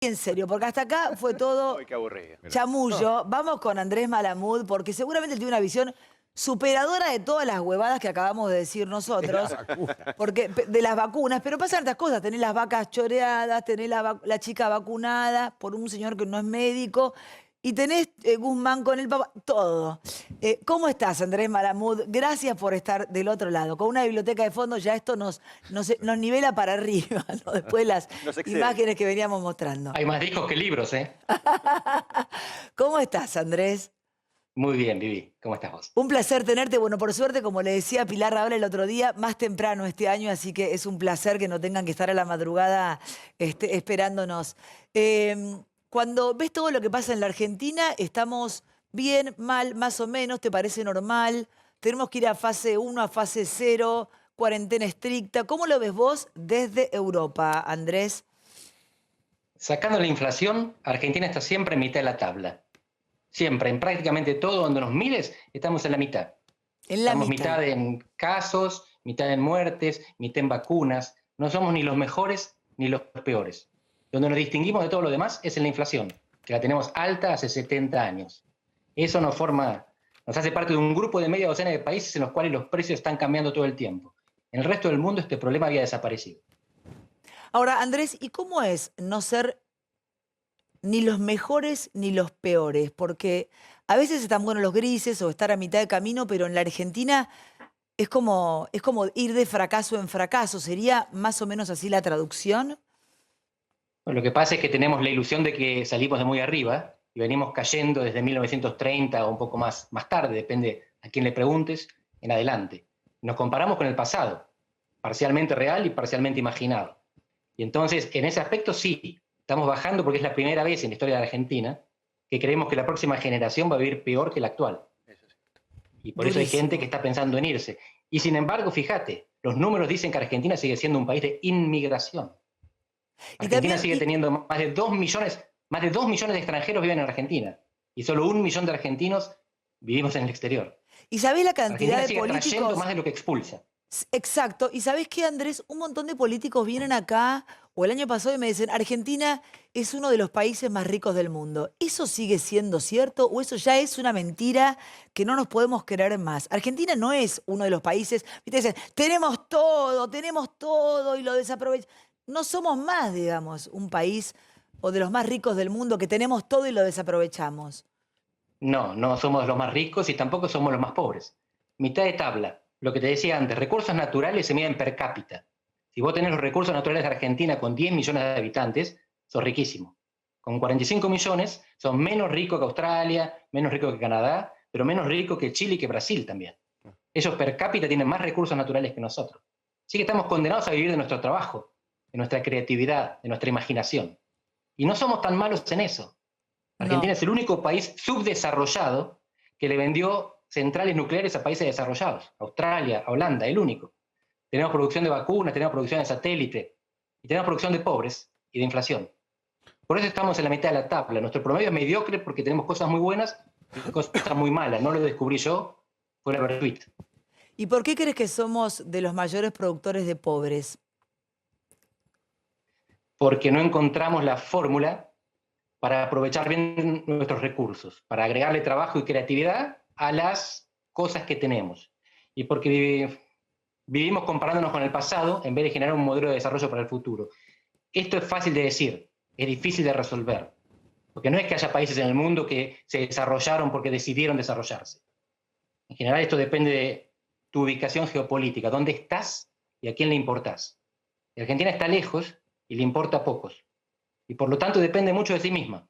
En serio, porque hasta acá fue todo Ay, qué aburrido. chamullo. Vamos con Andrés Malamud, porque seguramente tiene una visión superadora de todas las huevadas que acabamos de decir nosotros. Porque de las vacunas, pero pasan estas cosas. Tenés las vacas choreadas, tenés la chica vacunada por un señor que no es médico, y tenés Guzmán con el papá, todo. ¿Cómo estás, Andrés Malamud? Gracias por estar del otro lado. Con una biblioteca de fondo ya esto nos nivela para arriba, ¿no? Después de las Nos excede. imágenes que veníamos mostrando. Hay más discos que libros, ¿eh? ¿Cómo estás, Andrés? Muy bien, Vivi. ¿Cómo estás vos? Un placer tenerte. Bueno, por suerte, como le decía Pilar Rahola el otro día, más temprano este año, así que es un placer que no tengan que estar a la madrugada esperándonos. Cuando ves todo lo que pasa en la Argentina, ¿estamos bien, mal, más o menos? ¿Te parece normal? ¿Tenemos que ir a fase 1, a fase 0, cuarentena estricta? ¿Cómo lo ves vos desde Europa, Andrés? Sacando la inflación, Argentina está siempre en mitad de la tabla. Siempre, en prácticamente todo donde nos mires, estamos en la mitad. En la Estamos mitad. mitad en casos, mitad en muertes, mitad en vacunas. No somos ni los mejores ni los peores. Donde nos distinguimos de todo lo demás es en la inflación, que la tenemos alta hace 70 años. Eso nos hace parte de un grupo de media docena de países en los cuales los precios están cambiando todo el tiempo. En el resto del mundo este problema había desaparecido. Ahora, Andrés, ¿y cómo es no ser ni los mejores ni los peores? Porque a veces están buenos los grises o estar a mitad de camino, pero en la Argentina es como ir de fracaso en fracaso. ¿Sería más o menos así la traducción? Bueno, lo que pasa es que tenemos la ilusión de que salimos de muy arriba y venimos cayendo desde 1930 o un poco más tarde, depende a quién le preguntes, en adelante. Nos comparamos con el pasado, parcialmente real y parcialmente imaginado. Y entonces, en ese aspecto sí, estamos bajando porque es la primera vez en la historia de Argentina que creemos que la próxima generación va a vivir peor que la actual. Y por eso hay Durísimo. gente que está pensando en irse. Y sin embargo, fíjate, los números dicen que Argentina sigue siendo un país de inmigración. Y Argentina también, sigue teniendo más de 2 millones de extranjeros viven en Argentina. Y solo 1 millón de argentinos vivimos en el exterior. ¿y sabés la cantidad Argentina de sigue trayendo políticos? más de lo que expulsa. Exacto. ¿Y sabés qué, Andrés? Un montón de políticos vienen acá, o el año pasado, y me dicen, Argentina es uno de los países más ricos del mundo. ¿Eso sigue siendo cierto o eso ya es una mentira que no nos podemos creer más? Argentina no es uno de los países, viste, dicen, tenemos todo y lo desaprovechamos. No somos más, digamos, un país o de los más ricos del mundo que tenemos todo y lo desaprovechamos. No, no somos los más ricos y tampoco somos los más pobres. Mitad de tabla. Lo que te decía antes, recursos naturales se miden per cápita. Si vos tenés los recursos naturales de Argentina con 10 millones de habitantes, sos riquísimo. Con 45 millones, sos menos rico que Australia, menos rico que Canadá, pero menos rico que Chile y que Brasil también. Ellos per cápita tienen más recursos naturales que nosotros. Así que estamos condenados a vivir de nuestro trabajo, de nuestra creatividad, de nuestra imaginación. Y no somos tan malos en eso. Argentina No. es el único país subdesarrollado que le vendió centrales nucleares a países desarrollados. Australia, a Holanda, el único. Tenemos producción de vacunas, tenemos producción de satélite, y tenemos producción de pobres y de inflación. Por eso estamos en la mitad de la tabla. Nuestro promedio es mediocre porque tenemos cosas muy buenas y cosas muy malas. No lo descubrí yo, fue la Vertuit. ¿Y por qué crees que somos de los mayores productores de pobres? Porque no encontramos la fórmula para aprovechar bien nuestros recursos, para agregarle trabajo y creatividad a las cosas que tenemos. Y porque vivimos comparándonos con el pasado en vez de generar un modelo de desarrollo para el futuro. Esto es fácil de decir, es difícil de resolver. Porque no es que haya países en el mundo que se desarrollaron porque decidieron desarrollarse. En general esto depende de tu ubicación geopolítica, dónde estás y a quién le importás. Y Argentina está lejos y le importa a pocos. Y por lo tanto depende mucho de sí misma.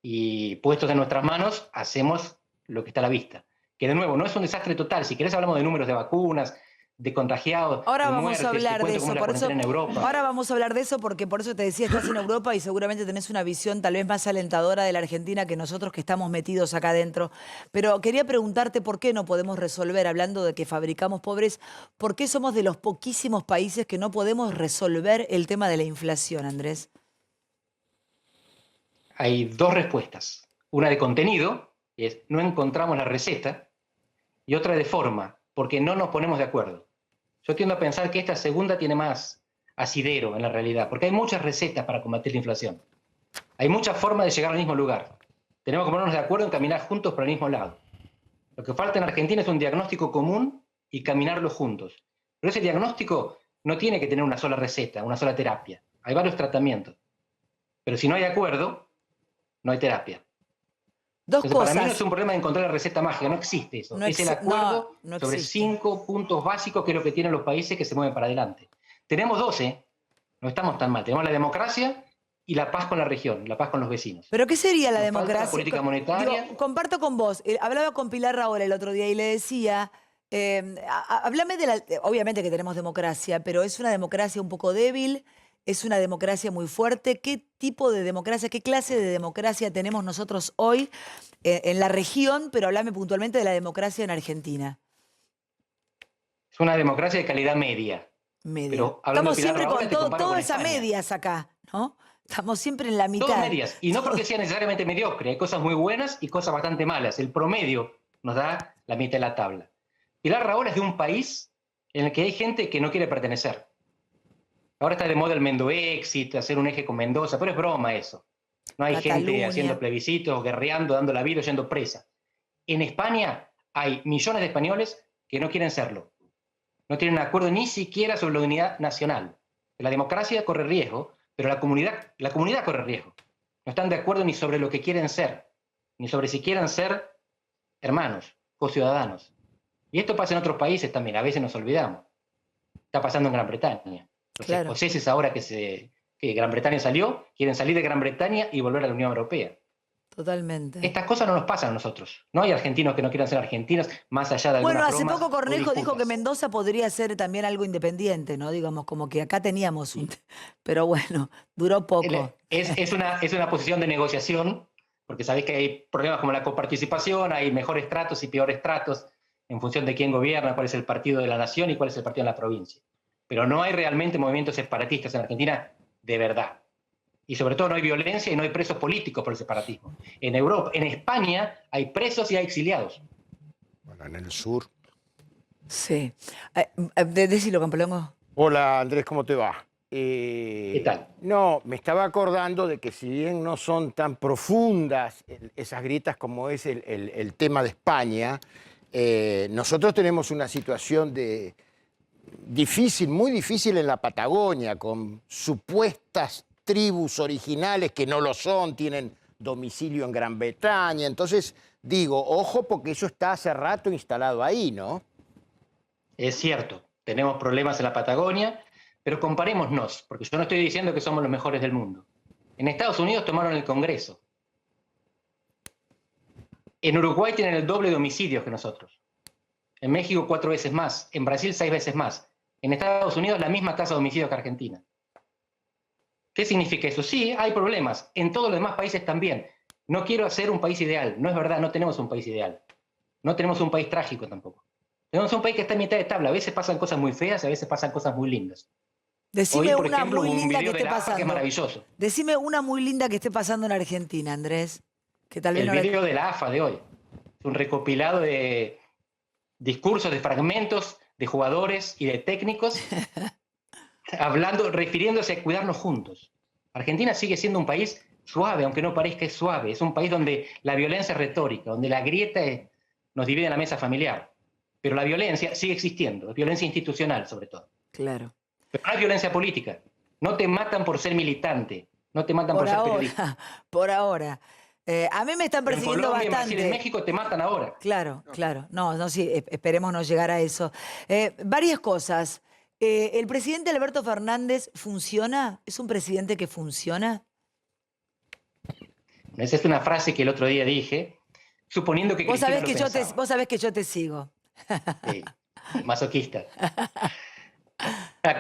Y puestos en nuestras manos, hacemos lo que está a la vista. Que de nuevo, no es un desastre total. Si querés hablamos de números de vacunas, de contagiados, Ahora de vamos a muertes, te hablar de cuento cómo eso, es la por eso, cuarentena en Europa. ahora vamos a hablar de eso porque por eso te decía, estás en Europa y seguramente tenés una visión tal vez más alentadora de la Argentina que nosotros que estamos metidos acá adentro. Pero quería preguntarte por qué no podemos resolver, hablando de que fabricamos pobres, ¿por qué somos de los poquísimos países que no podemos resolver el tema de la inflación, Andrés? Hay dos respuestas. Una de contenido, que es no encontramos la receta, y otra de forma, porque no nos ponemos de acuerdo. Yo tiendo a pensar que esta segunda tiene más asidero en la realidad, porque hay muchas recetas para combatir la inflación. Hay muchas formas de llegar al mismo lugar. Tenemos que ponernos de acuerdo en caminar juntos por el mismo lado. Lo que falta en Argentina es un diagnóstico común y caminarlo juntos. Pero ese diagnóstico no tiene que tener una sola receta, una sola terapia. Hay varios tratamientos. Pero si no hay acuerdo, no hay terapia. Dos Entonces, cosas. para mí no es un problema de encontrar la receta mágica, no existe eso. Es el acuerdo no sobre existe. 5 puntos básicos que es lo que tienen los países que se mueven para adelante. Tenemos 12, no estamos tan mal. Tenemos la democracia y la paz con la región, la paz con los vecinos. ¿Pero qué sería la Nos falta democracia? la política monetaria. Digo, comparto con vos. Hablaba con Pilar Rahola el otro día y le decía, háblame de la... Obviamente que tenemos democracia, pero es una democracia un poco débil, es una democracia muy fuerte. ¿Qué tipo de democracia, qué clase de democracia tenemos nosotros hoy en la región? Pero háblame puntualmente de la democracia en Argentina. Es una democracia de calidad media. Media. Pero hablando Estamos de Pilar siempre Rahola, con te comparo todas con esas España. medias acá, ¿no? Estamos siempre en la mitad. Todas medias. Y no porque sea necesariamente mediocre. Hay cosas muy buenas y cosas bastante malas. El promedio nos da la mitad de la tabla. Pilar Rahola es de un país en el que hay gente que no quiere pertenecer. Ahora está de moda el Mendoexit, hacer un eje con Mendoza, pero es broma eso. No hay gente Cataluña. haciendo plebiscitos, guerreando, dando la vida, yendo presa. En España hay millones de españoles que no quieren serlo. No tienen un acuerdo ni siquiera sobre la unidad nacional. La democracia corre riesgo, pero la comunidad corre riesgo. No están de acuerdo ni sobre lo que quieren ser, ni sobre si quieren ser hermanos, co-ciudadanos. Y esto pasa en otros países también, a veces nos olvidamos. Está pasando en Gran Bretaña. Los Claro. escoceses ahora que Gran Bretaña salió, quieren salir de Gran Bretaña y volver a la Unión Europea. Totalmente. Estas cosas no nos pasan a nosotros. No hay argentinos que no quieran ser argentinos, más allá de algunas Bueno, hace bromas poco o Cornejo dijo que disputas. Mendoza podría ser también algo independiente, ¿no? Digamos, como que acá teníamos un... Pero bueno, duró poco. Es una posición de negociación, porque sabéis que hay problemas como la coparticipación, hay mejores tratos y peores tratos en función de quién gobierna, cuál es el partido de la nación y cuál es el partido de la provincia. Pero no hay realmente movimientos separatistas en Argentina de verdad. Y sobre todo no hay violencia y no hay presos políticos por el separatismo. En Europa, en España, hay presos y hay exiliados. Bueno, en el sur. Sí. Decilo, Campolongo. Hola Andrés, ¿cómo te va? ¿Qué tal? No, me estaba acordando de que si bien no son tan profundas esas grietas como es el tema de España, nosotros tenemos una situación difícil, muy difícil en la Patagonia, con supuestas tribus originales que no lo son, tienen domicilio en Gran Bretaña. Entonces, digo, ojo, porque eso está hace rato instalado ahí, ¿no? Es cierto, tenemos problemas en la Patagonia, pero comparémonos, porque yo no estoy diciendo que somos los mejores del mundo. En Estados Unidos tomaron el Congreso. En Uruguay tienen el doble de homicidios que nosotros. En México 4 veces más. En Brasil 6 veces más. En Estados Unidos la misma tasa de homicidios que Argentina. ¿Qué significa eso? Sí, hay problemas. En todos los demás países también. No quiero hacer un país ideal. No es verdad, no tenemos un país ideal. No tenemos un país trágico tampoco. Tenemos un país que está en mitad de tabla. A veces pasan cosas muy feas, a veces pasan cosas muy lindas. Decime Hoy, por una ejemplo, muy hubo un linda que video de esté la AFA que es pasando. maravilloso. Decime una muy linda que esté pasando en Argentina, Andrés. Que tal vez El no la- video de la AFA de hoy. Es un recopilado de discursos, de fragmentos de jugadores y de técnicos refiriéndose a cuidarnos juntos. Argentina sigue siendo un país suave, aunque no parezca es suave. Es un país donde la violencia es retórica, donde la grieta nos divide en la mesa familiar. Pero la violencia sigue existiendo, violencia institucional sobre todo. Claro. Pero no hay violencia política. No te matan por ser militante, no te matan por ser periodista. Ahora, por ahora. A mí me están Pero en persiguiendo Colombia, en Brasil, en bastante. México te matan ahora. Claro, claro. No, sí, esperemos no llegar a eso. Varias cosas. ¿El presidente Alberto Fernández funciona? ¿Es un presidente que funciona? Esa es una frase que el otro día dije, suponiendo que Vos Cristina sabés lo que pensaba. vos sabés que yo te sigo. Sí, masoquista.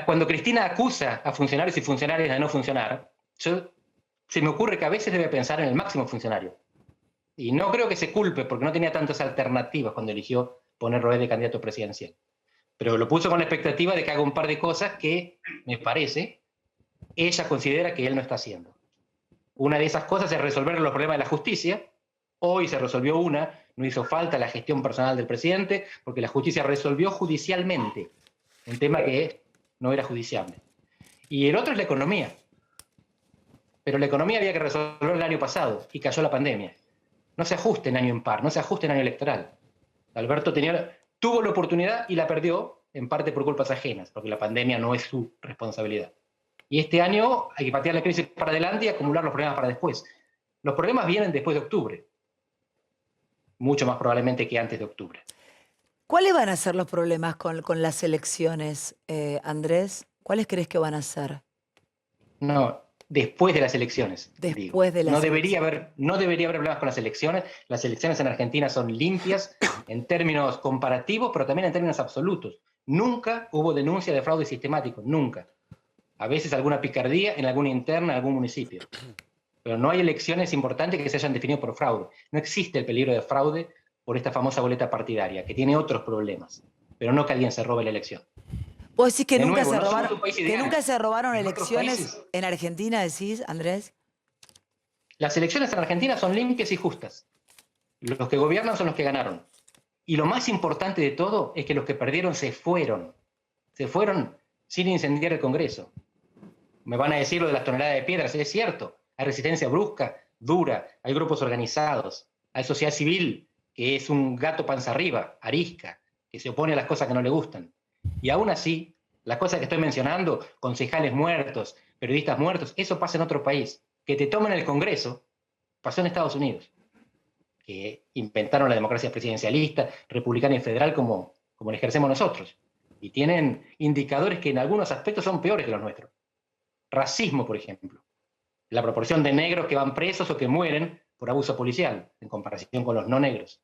Cuando Cristina acusa a funcionarios y funcionarias de no funcionar, se me ocurre que a veces debe pensar en el máximo funcionario. Y no creo que se culpe, porque no tenía tantas alternativas cuando eligió ponerlo de candidato presidencial. Pero lo puso con la expectativa de que haga un par de cosas que, me parece, ella considera que él no está haciendo. Una de esas cosas es resolver los problemas de la justicia. Hoy se resolvió una, no hizo falta la gestión personal del presidente, porque la justicia resolvió judicialmente un tema que no era judiciable. Y el otro es la economía. pero la economía había que resolverla el año pasado y cayó la pandemia. No se ajuste en año impar, no se ajuste en año electoral. Alberto tuvo la oportunidad y la perdió, en parte por culpas ajenas, porque la pandemia no es su responsabilidad. Y este año hay que patear la crisis para adelante y acumular los problemas para después. Los problemas vienen después de octubre, mucho más probablemente que antes de octubre. ¿Cuáles van a ser los problemas con las elecciones, Andrés? ¿Cuáles crees que van a ser? No, después de las elecciones. Después de las no debería haber problemas con las elecciones. Las elecciones en Argentina son limpias en términos comparativos, pero también en términos absolutos. Nunca hubo denuncia de fraude sistemático, nunca. A veces alguna picardía en alguna interna, en algún municipio. Pero no hay elecciones importantes que se hayan definido por fraude. No existe el peligro de fraude por esta famosa boleta partidaria, que tiene otros problemas, pero no que alguien se robe la elección. ¿Vos decís que, nunca, nuevo, se no robaron, somos un país que ideal. nunca se robaron En otros elecciones países. en Argentina, decís, Andrés? Las elecciones en Argentina son limpias y justas. Los que gobiernan son los que ganaron. Y lo más importante de todo es que los que perdieron se fueron. Se fueron sin incendiar el Congreso. Me van a decir lo de las toneladas de piedras, es cierto. Hay resistencia brusca, dura, hay grupos organizados, hay sociedad civil que es un gato panza arriba, arisca, que se opone a las cosas que no le gustan. Y aún así, las cosas que estoy mencionando, concejales muertos, periodistas muertos, eso pasa en otro país. Que te tomen el Congreso, pasó en Estados Unidos, que inventaron la democracia presidencialista, republicana y federal como la ejercemos nosotros. Y tienen indicadores que en algunos aspectos son peores que los nuestros. Racismo, por ejemplo. La proporción de negros que van presos o que mueren por abuso policial, en comparación con los no negros.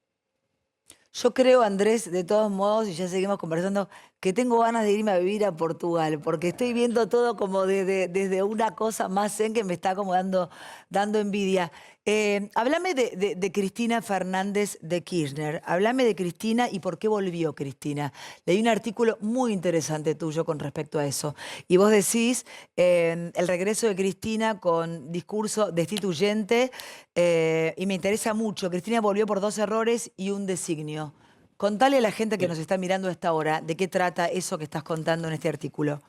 Yo creo, Andrés, de todos modos, y ya seguimos conversando, que tengo ganas de irme a vivir a Portugal, porque estoy viendo todo como desde una cosa más zen que me está como dando envidia. Háblame de Cristina Fernández de Kirchner. Háblame de Cristina y por qué volvió Cristina. Leí un artículo muy interesante tuyo con respecto a eso. Y vos decís el regreso de Cristina con discurso destituyente, y me interesa mucho. Cristina volvió por 2 errores y un designio. Contale a la gente que nos está mirando a esta hora de qué trata eso que estás contando en este artículo.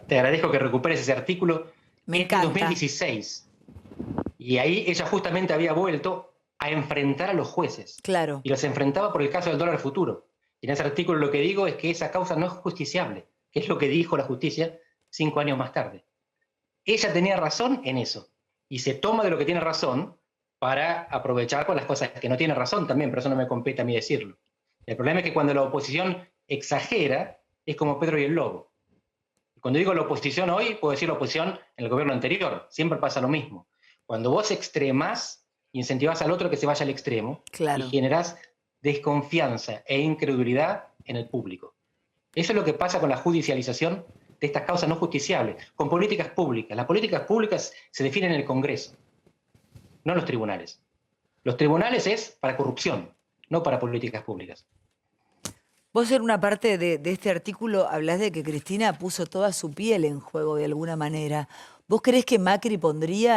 Te agradezco que recuperes ese artículo. Me Es de encanta. 2016. Y ahí ella justamente había vuelto a enfrentar a los jueces. Claro. Y los enfrentaba por el caso del dólar futuro. Y en ese artículo lo que digo es que esa causa no es justiciable, que es lo que dijo la justicia 5 años más tarde. Ella tenía razón en eso. Y se toma de lo que tiene razón para aprovechar con las cosas que no tiene razón también, pero eso no me compete a mí decirlo. El problema es que cuando la oposición exagera, es como Pedro y el Lobo. Cuando digo la oposición hoy, puedo decir la oposición en el gobierno anterior. Siempre pasa lo mismo. Cuando vos extremás, incentivás al otro que se vaya al extremo, Claro. y generás desconfianza e incredulidad en el público. Eso es lo que pasa con la judicialización de estas causas no justiciables, con políticas públicas. Las políticas públicas se definen en el Congreso, no en los tribunales. Los tribunales es para corrupción, no para políticas públicas. Vos en una parte de este artículo hablás de que Cristina puso toda su piel en juego de alguna manera. ¿Vos creés que Macri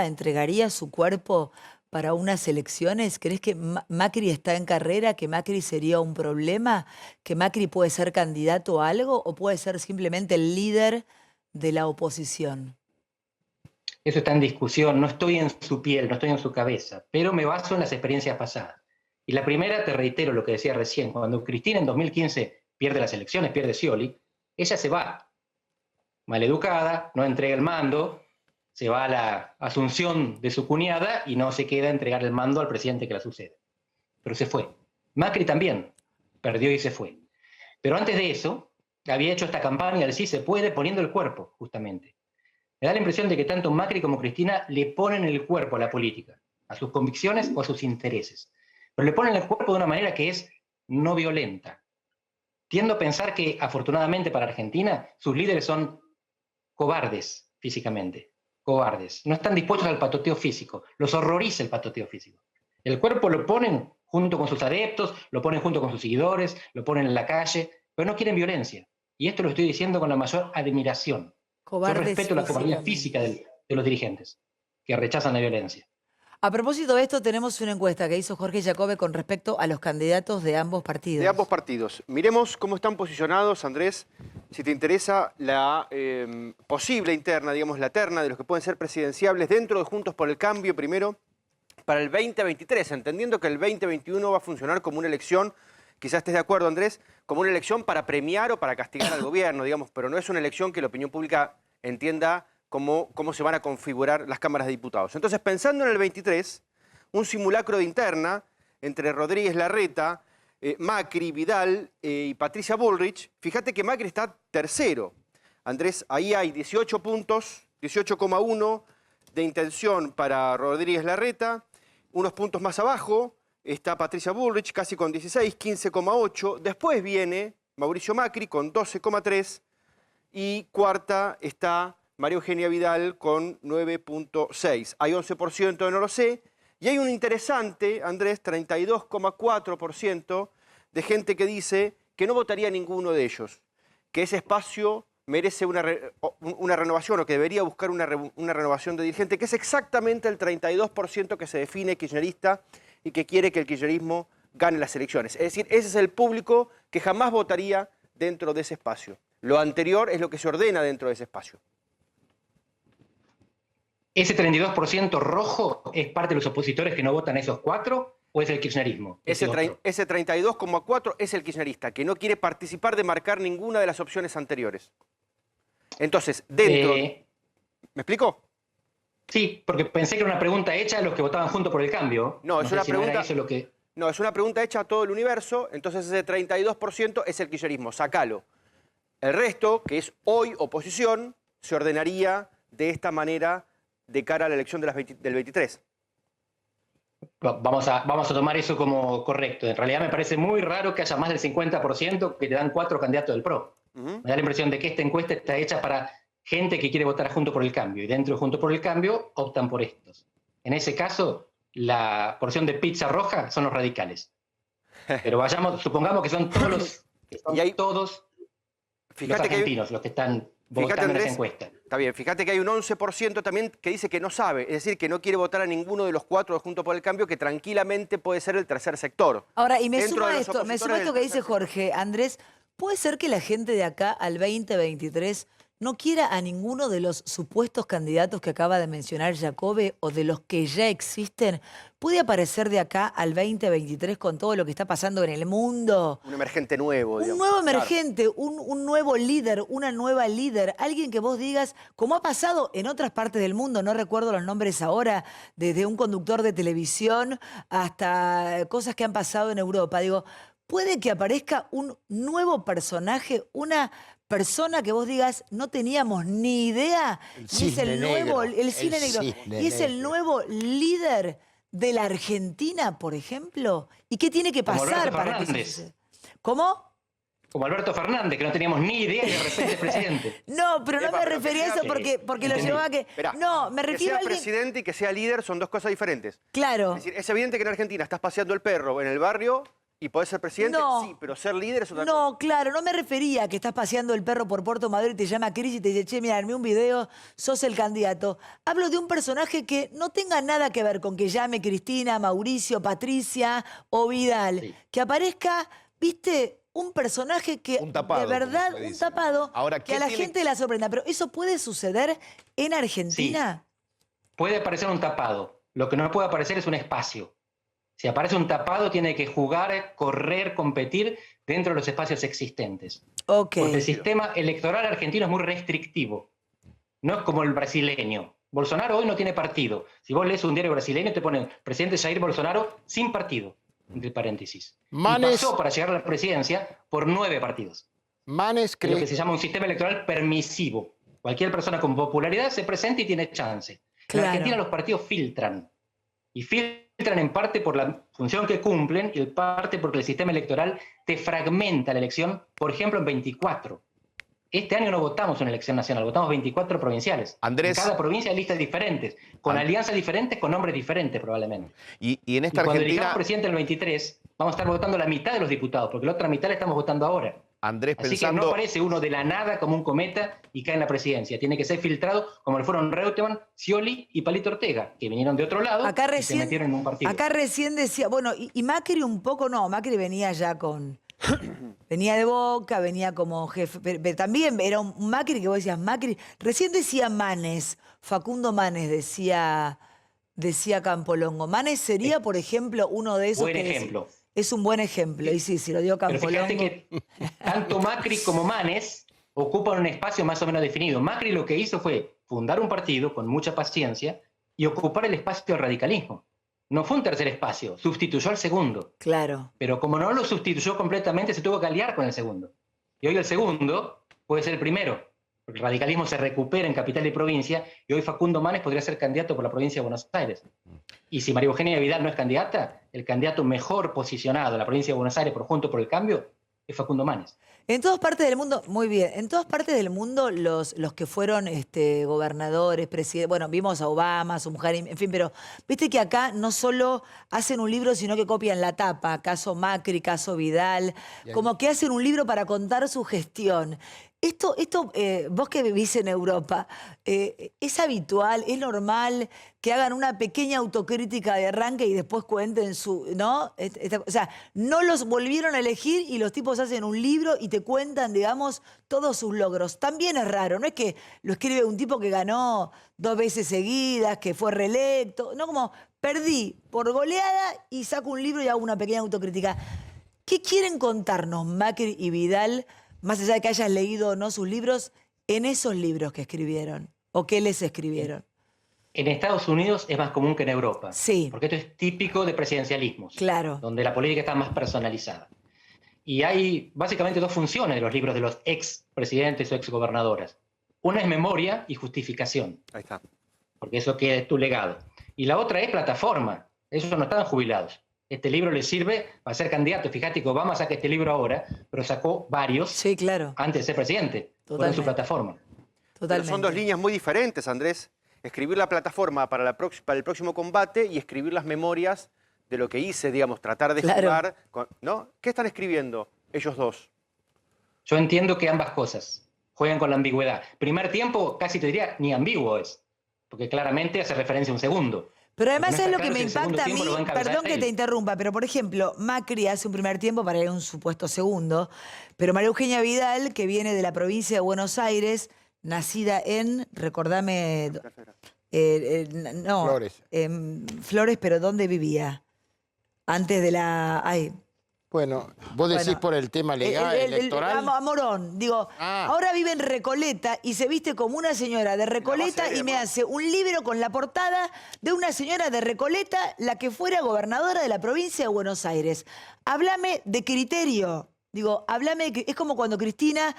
entregaría su cuerpo para unas elecciones? ¿Creés que Macri está en carrera, que Macri sería un problema, que Macri puede ser candidato a algo o puede ser simplemente el líder de la oposición? Eso está en discusión, no estoy en su piel, no estoy en su cabeza, pero me baso en las experiencias pasadas. Y la primera, te reitero lo que decía recién, cuando Cristina en 2015 pierde las elecciones, pierde Scioli, ella se va, maleducada, no entrega el mando, se va a la asunción de su cuñada y no se queda a entregar el mando al presidente que la sucede. Pero se fue. Macri también perdió y se fue. Pero antes de eso, había hecho esta campaña del sí se puede poniendo el cuerpo, justamente. Me da la impresión de que tanto Macri como Cristina le ponen el cuerpo a la política, a sus convicciones o a sus intereses. Pero le ponen el cuerpo de una manera que es no violenta. Tiendo a pensar que, afortunadamente para Argentina, sus líderes son cobardes físicamente. Cobardes. No están dispuestos al patoteo físico. Los horroriza el patoteo físico. El cuerpo lo ponen junto con sus adeptos, lo ponen junto con sus seguidores, lo ponen en la calle, pero no quieren violencia. Y esto lo estoy diciendo con la mayor admiración. Yo respeto la cobardía física de los dirigentes, que rechazan la violencia. A propósito de esto, tenemos una encuesta que hizo Jorge Jacobe con respecto a los candidatos de ambos partidos. De ambos partidos. Miremos cómo están posicionados, Andrés, si te interesa la posible interna, digamos la terna de los que pueden ser presidenciables dentro de Juntos por el Cambio primero para el 2023, entendiendo que el 2021 va a funcionar como una elección, quizás estés de acuerdo, Andrés, como una elección para premiar o para castigar al gobierno, digamos, pero no es una elección que la opinión pública entienda cómo se van a configurar las cámaras de diputados. Entonces, pensando en el 23, un simulacro de interna entre Rodríguez Larreta, Macri, Vidal y Patricia Bullrich, fíjate que Macri está tercero. Andrés, ahí hay 18 puntos, 18,1 de intención para Rodríguez Larreta, unos puntos más abajo está Patricia Bullrich, casi con 16, 15,8. Después viene Mauricio Macri con 12,3 y cuarta está María Eugenia Vidal con 9,6. Hay 11% de no lo sé. Y hay un interesante, Andrés, 32,4% de gente que dice que no votaría a ninguno de ellos, que ese espacio merece una renovación o que debería buscar una renovación de dirigente, que es exactamente el 32% que se define kirchnerista y que quiere que el kirchnerismo gane las elecciones. Es decir, ese es el público que jamás votaría dentro de ese espacio. Lo anterior es lo que se ordena dentro de ese espacio. ¿Ese 32% rojo es parte de los opositores que no votan a esos cuatro o es el kirchnerismo? Ese 32,4 es el kirchnerista, que no quiere participar de marcar ninguna de las opciones anteriores. Entonces, dentro... ¿Me explico? Sí, porque pensé que era una pregunta hecha a los que votaban junto por el cambio. No, es una pregunta... No, no, es una pregunta hecha a todo el universo, entonces ese 32% es el kirchnerismo, sacalo. El resto, que es hoy oposición, se ordenaría de esta manera de cara a la elección del 23. Vamos a tomar eso como correcto. En realidad me parece muy raro que haya más del 50% que te dan 4 candidatos del PRO. Me da la impresión de que esta encuesta está hecha para gente que quiere votar Juntos por el Cambio, y dentro de Juntos por el Cambio optan por estos. En ese caso, la porción de pizza roja son los radicales. Pero supongamos que son todos los, los argentinos los que están votando en esa encuesta. Está bien, fíjate que hay un 11% también que dice que no sabe, es decir, que no quiere votar a ninguno de los 4 de Juntos por el Cambio, que tranquilamente puede ser el tercer sector. Ahora, y me suma esto que dice Jorge, Andrés, ¿puede ser que la gente de acá al 2023 no quiera a ninguno de los supuestos candidatos que acaba de mencionar Jacobe o de los que ya existen? ¿Puede aparecer de acá al 2023 con todo lo que está pasando en el mundo? Un emergente nuevo, digamos. Un nuevo emergente, un nuevo líder, una nueva líder, alguien que vos digas, como ha pasado en otras partes del mundo, no recuerdo los nombres ahora, desde un conductor de televisión hasta cosas que han pasado en Europa. Digo, puede que aparezca un nuevo personaje, una persona que vos digas, no teníamos ni idea, y es el nuevo, el cine negro, y es el nuevo líder de la Argentina, por ejemplo. ¿Y qué tiene que pasar para que eso suceda? ¿Cómo? Como Alberto Fernández, que no teníamos ni idea y de repente es presidente. No, pero no me refería a eso porque lo llevaba a que... Esperá, no, me refiero a que sea alguien... presidente y que sea líder son dos cosas diferentes. Claro. Es decir, es evidente que en Argentina estás paseando el perro en el barrio y podés ser presidente, sí, pero ser líder es otra cosa. No, claro, no me refería a que estás paseando el perro por Puerto Madero y te llama Cris y te dice, che, mira, armé un video, sos el candidato. Hablo de un personaje que no tenga nada que ver con que llame Cristina, Mauricio, Patricia o Vidal. Sí. Que aparezca, viste, un personaje que de verdad, un tapado, ahora, que a la gente la sorprenda. Pero ¿eso puede suceder en Argentina? Sí. Puede aparecer un tapado. Lo que no puede aparecer es un espacio. Si aparece un tapado, tiene que jugar, correr, competir dentro de los espacios existentes. Okay. Porque el sistema electoral argentino es muy restrictivo. No es como el brasileño. Bolsonaro hoy no tiene partido. Si vos lees un diario brasileño, te ponen presidente Jair Bolsonaro sin partido, entre paréntesis. Manes, y pasó para llegar a la presidencia por 9 partidos. Manes cree... Lo que se llama un sistema electoral permisivo. Cualquier persona con popularidad se presenta y tiene chance. Claro. En Argentina los partidos filtran. Y filtran en parte por la función que cumplen y en parte porque el sistema electoral te fragmenta la elección, por ejemplo, en 24. Este año no votamos una elección nacional, votamos 24 provinciales. Andrés, en cada provincia hay listas diferentes, con alianzas diferentes, con nombres diferentes probablemente. Y en esta Argentina... Cuando Argentina... elijamos presidente en el 23, vamos a estar votando la mitad de los diputados, porque la otra mitad la estamos votando ahora. Andrés, Así que pensando... no aparece uno de la nada como un cometa y cae en la presidencia. Tiene que ser filtrado como lo fueron Reutemann, Scioli y Palito Ortega, que vinieron de otro lado y se metieron en un partido. Acá recién decía, bueno, y Macri un poco no, Macri venía ya con... venía de Boca, venía como jefe, pero también era un Macri que vos decías, Macri... Recién decía Manes, Facundo Manes decía Campolongo. Manes sería, por ejemplo, uno de esos Buen que ejemplo. es un buen ejemplo, y sí, lo dio Pero Campolongo. fíjate que tanto Macri como Manes ocupan un espacio más o menos definido. Macri lo que hizo fue fundar un partido con mucha paciencia y ocupar el espacio del radicalismo. No fue un tercer espacio, sustituyó al segundo. Claro. Pero como no lo sustituyó completamente, se tuvo que aliar con el segundo. Y hoy el segundo puede ser el primero, porque el radicalismo se recupera en capital y provincia, y hoy Facundo Manes podría ser candidato por la provincia de Buenos Aires. Y si María Eugenia Vidal no es candidata, el candidato mejor posicionado en la provincia de Buenos Aires por Juntos por el Cambio es Facundo Manes. En todas partes del mundo, muy bien, en todas partes del mundo los que fueron gobernadores, presidentes, bueno, vimos a Obama, a su mujer, en fin, pero viste que acá no solo hacen un libro, sino que copian la tapa, caso Macri, caso Vidal, como que hacen un libro para contar su gestión. Esto vos que vivís en Europa, ¿es habitual, es normal que hagan una pequeña autocrítica de arranque y después cuenten su, ¿no? O sea, no los volvieron a elegir y los tipos hacen un libro y te cuentan, digamos, todos sus logros. También es raro, no es que lo escribe un tipo que ganó 2 veces seguidas, que fue reelecto, no, como perdí por goleada y saco un libro y hago una pequeña autocrítica. ¿Qué quieren contarnos Macri y Vidal, más allá de que hayas leído o no sus libros, en esos libros que escribieron o que les escribieron? En Estados Unidos es más común que en Europa. Sí. Porque esto es típico de presidencialismos. Claro. Donde la política está más personalizada. Y hay básicamente 2 funciones de los libros de los expresidentes o exgobernadoras. Una es memoria y justificación. Ahí está. Porque eso queda es tu legado. Y la otra es plataforma. Esos no están jubilados. Este libro les sirve para ser candidato. Fíjate que Obama saca este libro ahora, pero sacó varios Sí, claro. antes de ser presidente. Por su plataforma. Pero Totalmente. son 2 líneas muy diferentes, Andrés. Escribir la plataforma para el próximo combate y escribir las memorias de lo que hice, digamos, tratar de jugar. ¿No? ¿Qué están escribiendo ellos 2? Yo entiendo que ambas cosas juegan con la ambigüedad. Primer tiempo, casi te diría, ni ambiguo es, porque claramente hace referencia a un segundo. Pero además No está es lo claro que me si el segundo impacta a mí, tiempo lo va a encabezar perdón que él. te interrumpa, pero por ejemplo, Macri hace un primer tiempo para ir a un supuesto segundo, pero María Eugenia Vidal, que viene de la provincia de Buenos Aires, nacida en, recordame, no, Flores. Flores, pero ¿dónde vivía? Antes de la... Ay, Bueno, vos decís Bueno, por el tema legal, electoral. A Morón, digo, ahora vive en Recoleta y se viste como una señora de Recoleta y me hace un libro con la portada de una señora de Recoleta, la que fuera gobernadora de la provincia de Buenos Aires. Háblame de criterio. Digo, háblame de... Es como cuando Cristina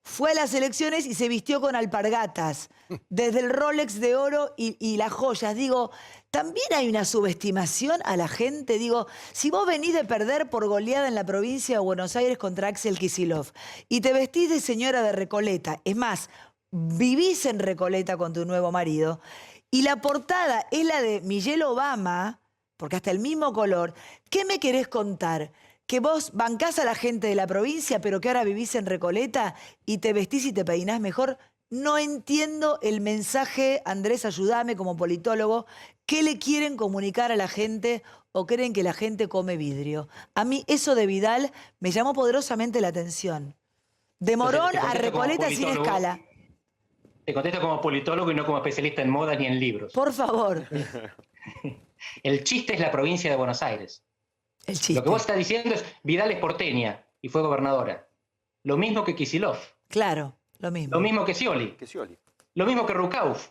fue a las elecciones y se vistió con alpargatas, desde el Rolex de oro y las joyas. Digo, también hay una subestimación a la gente. Digo, si vos venís de perder por goleada en la provincia de Buenos Aires contra Axel Kicillof y te vestís de señora de Recoleta, es más, vivís en Recoleta con tu nuevo marido, y la portada es la de Michelle Obama, porque hasta el mismo color, ¿qué me querés contar? Que vos bancás a la gente de la provincia, pero que ahora vivís en Recoleta y te vestís y te peinás mejor. No entiendo el mensaje, Andrés, ayúdame como politólogo. ¿Qué le quieren comunicar a la gente o creen que la gente come vidrio? A mí eso de Vidal me llamó poderosamente la atención. De Morón Entonces, a Recoleta sin escala. Te contesto como politólogo y no como especialista en moda ni en libros. Por favor. El chiste es la provincia de Buenos Aires. El chiste. Lo que vos estás diciendo es Vidal es porteña y fue gobernadora. Lo mismo que Kicillof. Claro, lo mismo. Lo mismo que Scioli. Lo mismo que Rucauf.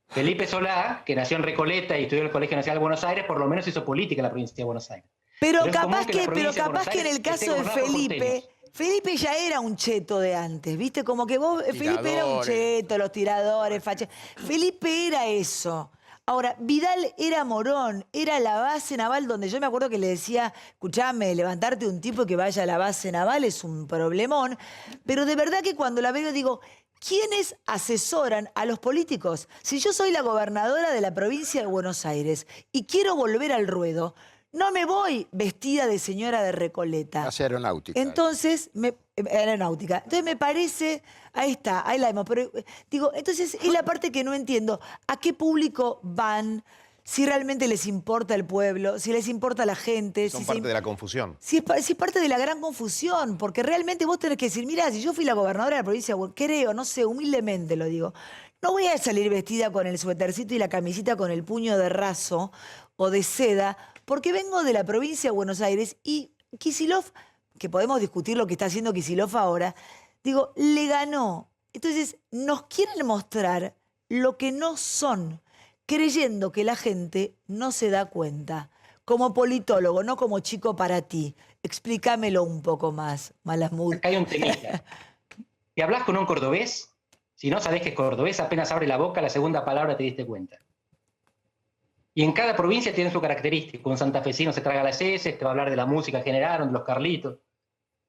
Felipe Solá, que nació en Recoleta y estudió en el Colegio Nacional de Buenos Aires, por lo menos hizo política en la provincia de Buenos Aires. Pero es común capaz que la que, provincia de Buenos en el Aires caso esté de gobernada por Felipe, porteños. Felipe ya era un cheto de antes, ¿viste? Como que vos, Felipe era un cheto, los tiradores, Felipe era eso. Ahora, Vidal era Morón, era la base naval donde yo me acuerdo que le decía, escuchame, levantarte un tipo que vaya a la base naval es un problemón, pero de verdad que cuando la veo digo, ¿quiénes asesoran a los políticos? Si yo soy la gobernadora de la provincia de Buenos Aires y quiero volver al ruedo, no me voy vestida de señora de Recoleta. Hace aeronáutica. Entonces, aeronáutica. Entonces me parece, ahí está, ahí la vemos. Pero digo, entonces es la parte que no entiendo. ¿A qué público van? Si realmente les importa el pueblo, si les importa la gente. Son si parte de la confusión. Si es parte de la gran confusión, porque realmente vos tenés que decir, mira, si yo fui la gobernadora de la provincia, creo, no sé, humildemente lo digo, no voy a salir vestida con el suétercito y la camisita con el puño de raso o de seda, porque vengo de la provincia de Buenos Aires y Kicillof, que podemos discutir lo que está haciendo Kicillof ahora, digo, le ganó. Entonces, nos quieren mostrar lo que no son, creyendo que la gente no se da cuenta. Como politólogo, no como chico para ti. Explícamelo un poco más, Malamud. Acá hay un temita. Si hablas con un cordobés, si no sabés que es cordobés, apenas abre la boca, la segunda palabra te diste cuenta. Y en cada provincia tiene su característica. Un santafesino se traga las heces, te va a hablar de la música que generaron, de los Carlitos.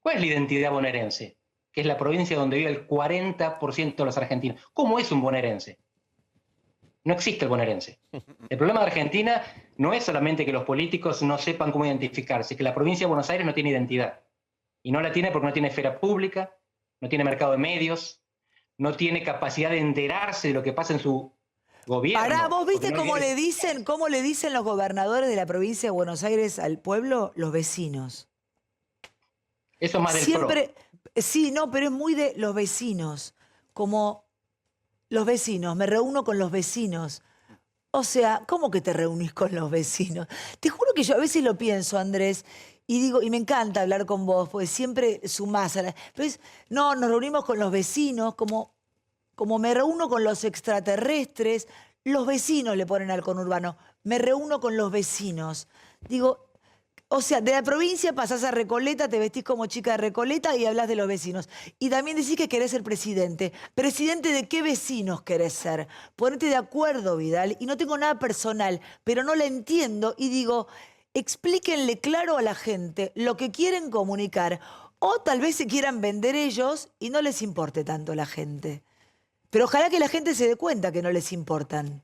¿Cuál es la identidad bonaerense? Que es la provincia donde vive el 40% de los argentinos. ¿Cómo es un bonaerense? No existe el bonaerense. El problema de Argentina no es solamente que los políticos no sepan cómo identificarse, que la provincia de Buenos Aires no tiene identidad. Y no la tiene porque no tiene esfera pública, no tiene mercado de medios, no tiene capacidad de enterarse de lo que pasa en su gobierno. Pará, ¿vos viste Porque no cómo le dicen los gobernadores de la provincia de Buenos Aires al pueblo? Los vecinos. Eso es más del Siempre, sí, no, pero es muy de los vecinos. Como los vecinos, me reúno con los vecinos. O sea, ¿cómo que te reunís con los vecinos? Te juro que yo a veces lo pienso, Andrés, y digo, y me encanta hablar con vos, porque siempre sumás a la... Pero no, nos reunimos con los vecinos, como me reúno con los extraterrestres, los vecinos le ponen al conurbano, me reúno con los vecinos. Digo, o sea, de la provincia pasás a Recoleta, te vestís como chica de Recoleta y hablas de los vecinos. Y también decís que querés ser presidente. ¿Presidente de qué vecinos querés ser? Ponete de acuerdo, Vidal. Y no tengo nada personal, pero no la entiendo y digo, explíquenle claro a la gente lo que quieren comunicar. O tal vez se quieran vender ellos y no les importe tanto la gente. Pero ojalá que la gente se dé cuenta que no les importan.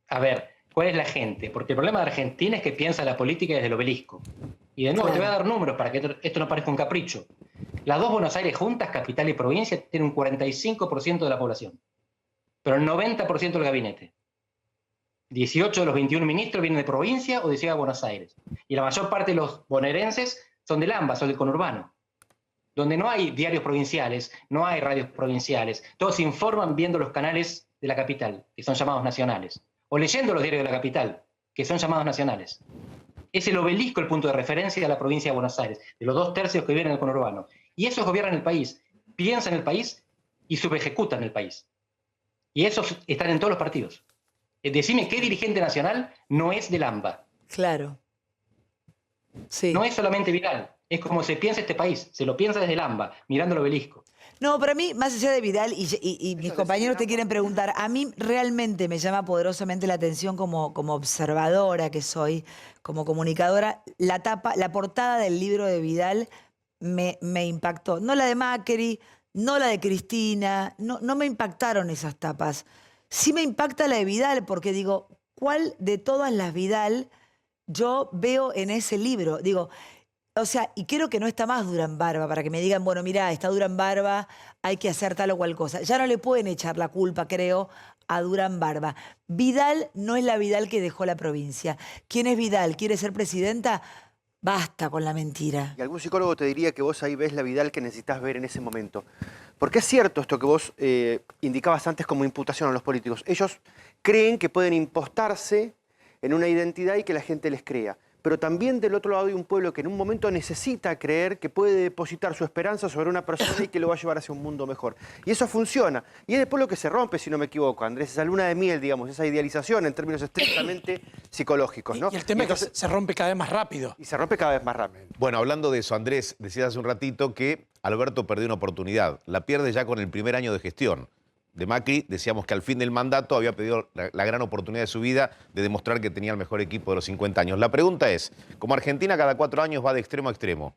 A ver, ¿cuál es la gente? Porque el problema de Argentina es que piensa la política desde el obelisco. Y de nuevo, Claro. te voy a dar números para que esto no parezca un capricho. Las dos Buenos Aires juntas, capital y provincia, tienen un 45% de la población. Pero el 90% del gabinete. 18 de los 21 ministros vienen de provincia o de Ciudad de Buenos Aires. Y la mayor parte de los bonaerenses son del AMBA, son del conurbano. Donde no hay diarios provinciales, no hay radios provinciales. Todos se informan viendo los canales de la capital, que son llamados nacionales. O leyendo los diarios de la capital, que son llamados nacionales. Es el obelisco el punto de referencia de la provincia de Buenos Aires, de los 2/3 que viven en el conurbano. Y esos gobiernan el país, piensan el país y subejecutan el país. Y esos están en todos los partidos. Decime qué dirigente nacional no es del AMBA. Claro. Sí. No es solamente Vidal, es como se piensa este país, se lo piensa desde el AMBA, mirando el obelisco. No, para mí, más allá de Vidal, y mis compañeros te quieren preguntar, a mí realmente me llama poderosamente la atención como observadora que soy, como comunicadora, la portada del libro de Vidal me impactó. No la de Macri, no la de Cristina, no me impactaron esas tapas. Sí me impacta la de Vidal, porque digo, ¿cuál de todas las Vidal yo veo en ese libro? Digo, o sea, y creo que no está más Durán Barba para que me digan, bueno, mirá, está Durán Barba, hay que hacer tal o cual cosa. Ya no le pueden echar la culpa, creo, a Durán Barba. Vidal no es la Vidal que dejó la provincia. ¿Quién es Vidal? ¿Quiere ser presidenta? Basta con la mentira. Y algún psicólogo te diría que vos ahí ves la Vidal que necesitas ver en ese momento. Porque es cierto esto que vos indicabas antes como imputación a los políticos. Ellos creen que pueden impostarse en una identidad y que la gente les crea. Pero también del otro lado hay un pueblo que en un momento necesita creer que puede depositar su esperanza sobre una persona y que lo va a llevar hacia un mundo mejor. Y eso funciona. Y es el pueblo que se rompe, si no me equivoco, Andrés, esa luna de miel, digamos, esa idealización en términos estrictamente psicológicos, ¿no? Y el tema es que se rompe cada vez más rápido. Y se rompe cada vez más rápido. Bueno, hablando de eso, Andrés, decías hace un ratito que Alberto perdió una oportunidad. La pierde ya con el primer año de gestión de Macri. Decíamos que al fin del mandato había pedido la gran oportunidad de su vida de demostrar que tenía el mejor equipo de los 50 años. La pregunta es, como Argentina cada 4 años va de extremo a extremo,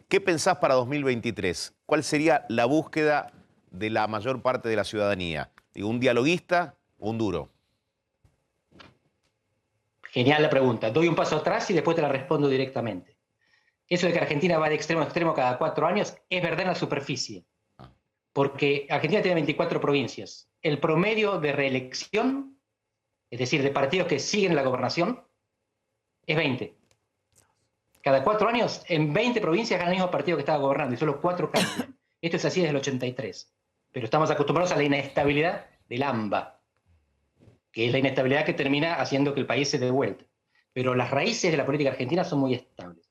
¿qué pensás para 2023? ¿Cuál sería la búsqueda de la mayor parte de la ciudadanía? Digo, ¿un dialoguista o un duro? Genial la pregunta. Doy un paso atrás y después te la respondo directamente. Eso de que Argentina va de extremo a extremo cada 4 años es verdad en la superficie. Porque Argentina tiene 24 provincias. El promedio de reelección, es decir, de partidos que siguen la gobernación, es 20. Cada 4 años, en 20 provincias gana el mismo partido que estaba gobernando y solo 4 cambian. Esto es así desde el 83. Pero estamos acostumbrados a la inestabilidad del AMBA, que es la inestabilidad que termina haciendo que el país se dé vuelta. Pero las raíces de la política argentina son muy estables.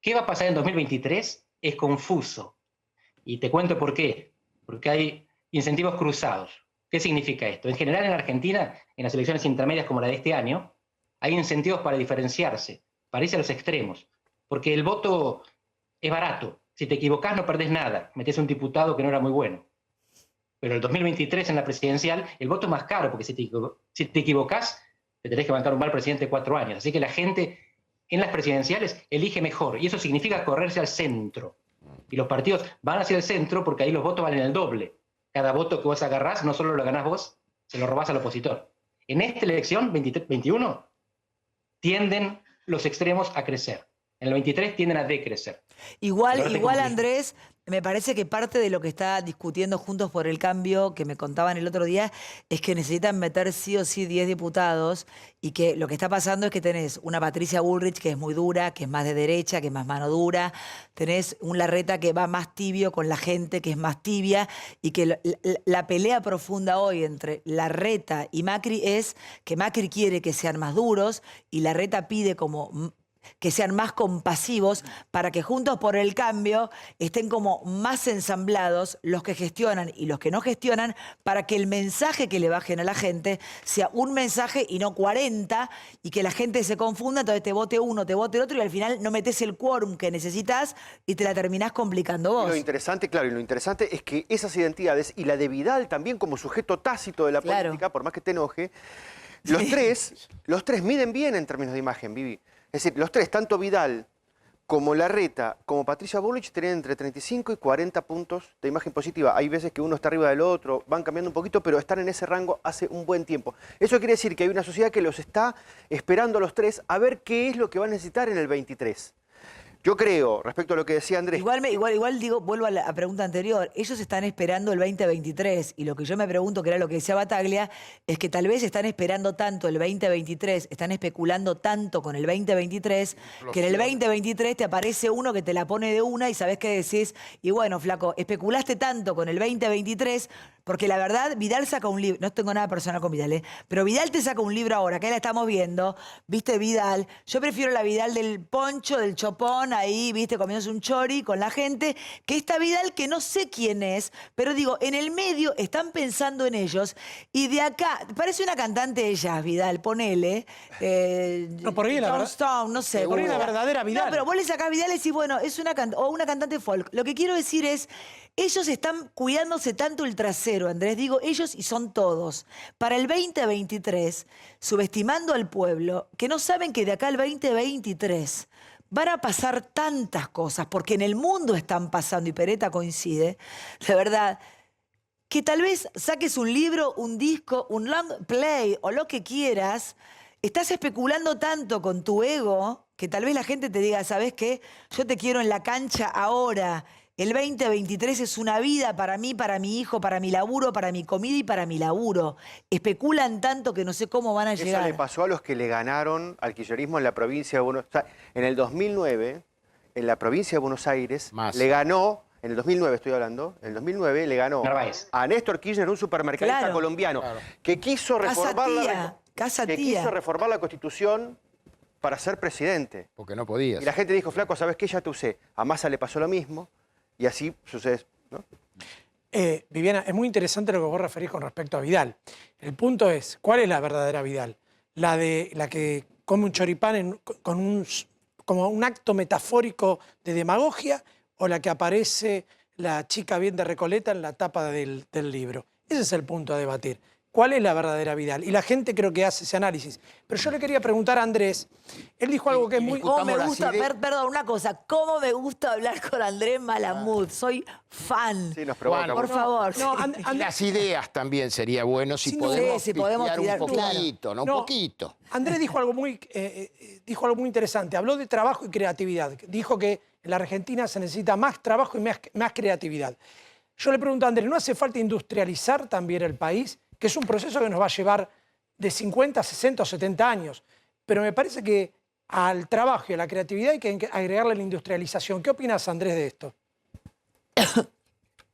¿Qué va a pasar en 2023? Es confuso. Y te cuento por qué. Porque hay incentivos cruzados. ¿Qué significa esto? En general en Argentina, en las elecciones intermedias como la de este año, hay incentivos para diferenciarse, para irse a los extremos. Porque el voto es barato. Si te equivocás no perdés nada. Metés un diputado que no era muy bueno. Pero el 2023 en la presidencial, el voto es más caro, porque si te equivocás, te tenés que bancar un mal presidente 4 años. Así que la gente en las presidenciales elige mejor. Y eso significa correrse al centro. Y los partidos van hacia el centro porque ahí los votos valen el doble. Cada voto que vos agarrás no solo lo ganás vos, se lo robás al opositor. En esta elección, 21, tienden los extremos a crecer. En el 23 tienden a decrecer. Igual Andrés, me parece que parte de lo que está discutiendo Juntos por el Cambio, que me contaban el otro día, es que necesitan meter sí o sí 10 diputados y que lo que está pasando es que tenés una Patricia Bullrich que es muy dura, que es más de derecha, que es más mano dura, tenés un Larreta que va más tibio con la gente, que es más tibia, y que la pelea profunda hoy entre Larreta y Macri es que Macri quiere que sean más duros y Larreta pide como que sean más compasivos para que Juntos por el Cambio estén como más ensamblados los que gestionan y los que no gestionan, para que el mensaje que le bajen a la gente sea un mensaje y no 40, y que la gente se confunda, entonces te vote uno, te vote el otro y al final no metes el quórum que necesitas y te la terminás complicando vos. Lo interesante, claro, y lo interesante es que esas identidades y la de Vidal también como sujeto tácito de la política, por más que te enoje, los tres miden bien en términos de imagen, Vivi. Es decir, los tres, tanto Vidal como Larreta, como Patricia Bullrich, tienen entre 35 y 40 puntos de imagen positiva. Hay veces que uno está arriba del otro, van cambiando un poquito, pero están en ese rango hace un buen tiempo. Eso quiere decir que hay una sociedad que los está esperando a los tres a ver qué es lo que va a necesitar en el 23. Yo creo, respecto a lo que decía Andrés... Igual digo, vuelvo a la pregunta anterior, ellos están esperando el 2023 y lo que yo me pregunto, que era lo que decía Bataglia, es que tal vez están esperando tanto el 2023, están especulando tanto con el 2023, que en el 2023 te aparece uno que te la pone de una y sabés qué decís, y bueno, flaco, especulaste tanto con el 2023, porque la verdad, Vidal saca un libro, no tengo nada personal con Vidal, pero Vidal te saca un libro ahora, que ahí la estamos viendo, viste Vidal, yo prefiero la Vidal del poncho, del chopón, ahí, viste, comiéndose un chori con la gente, que esta Vidal que no sé quién es, pero digo, en el medio están pensando en ellos, y de acá, parece una cantante de jazz, Vidal, ponele, No, por ahí la verdad. Stone, no sé. Por ahí la verdadera Vidal. No, pero vos le sacás Vidal y decís, bueno, es una cantante folk. Lo que quiero decir es, ellos están cuidándose tanto el trasero, Andrés, digo, ellos y son todos. Para el 2023, subestimando al pueblo, que no saben que de acá al 2023 van a pasar tantas cosas, porque en el mundo están pasando, y Peretta coincide, de verdad, que tal vez saques un libro, un disco, un long play o lo que quieras, estás especulando tanto con tu ego que tal vez la gente te diga, ¿sabes qué? Yo te quiero en la cancha ahora. El 2023 es una vida para mí, para mi hijo, para mi laburo, para mi comida y para mi laburo. Especulan tanto que no sé cómo van a llegar. Eso le pasó a los que le ganaron al kirchnerismo en la provincia de Buenos Aires. En el 2009, en la provincia de Buenos Aires, le ganó, en el 2009 estoy hablando, en el 2009 le ganó Narváez. a Néstor Kirchner, un supermercadista colombiano, que quiso reformar quiso reformar la Constitución para ser presidente. Porque no podías. Y la gente dijo, flaco, ¿sabes qué? Ya te usé. A Massa le pasó lo mismo. Y así sucede, ¿no? Viviana, es muy interesante lo que vos referís con respecto a Vidal. El punto es, ¿cuál es la verdadera Vidal? La que come un choripán como un acto metafórico de demagogia, o la que aparece la chica bien de Recoleta en la tapa del libro. Ese es el punto a debatir. cuál es la verdadera Vidal. Y la gente creo que hace ese análisis. Pero yo le quería preguntar a Andrés, él dijo algo que es muy... ¿Cómo me las gusta, ideas. perdón, una cosa, cómo me gusta hablar con Andrés Malamud, soy fan. Sí, nos provoca Juan, Por mucho. favor. No, sí. Y las ideas también sería bueno si Sin podemos, duda. Sí, podemos pistear un tirar, poquito, ¿no? Un No, poquito. Andrés dijo algo muy interesante. Habló de trabajo y creatividad. Dijo que en la Argentina se necesita más trabajo y más creatividad. Yo le pregunto a Andrés, ¿no hace falta industrializar también el país? Que es un proceso que nos va a llevar de 50, 60 o 70 años. Pero me parece que al trabajo y a la creatividad hay que agregarle la industrialización. ¿Qué opinas, Andrés, de esto?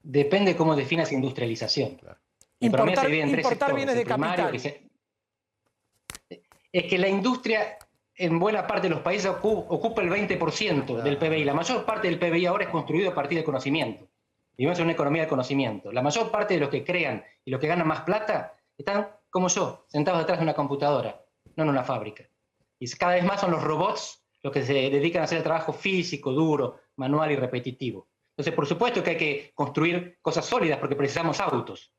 Depende cómo definas industrialización. Y para mí se divide en tres Importar sectores. bienes de El primario, capital. Es que la industria en buena parte de los países ocupa el 20% del PBI. La mayor parte del PBI ahora es construido a partir del conocimiento. Vivimos en una economía del conocimiento. La mayor parte de los que crean y los que ganan más plata están, como yo, sentados detrás de una computadora, no en una fábrica. Y cada vez más son los robots los que se dedican a hacer el trabajo físico, duro, manual y repetitivo. Entonces, por supuesto que hay que construir cosas sólidas porque precisamos autos.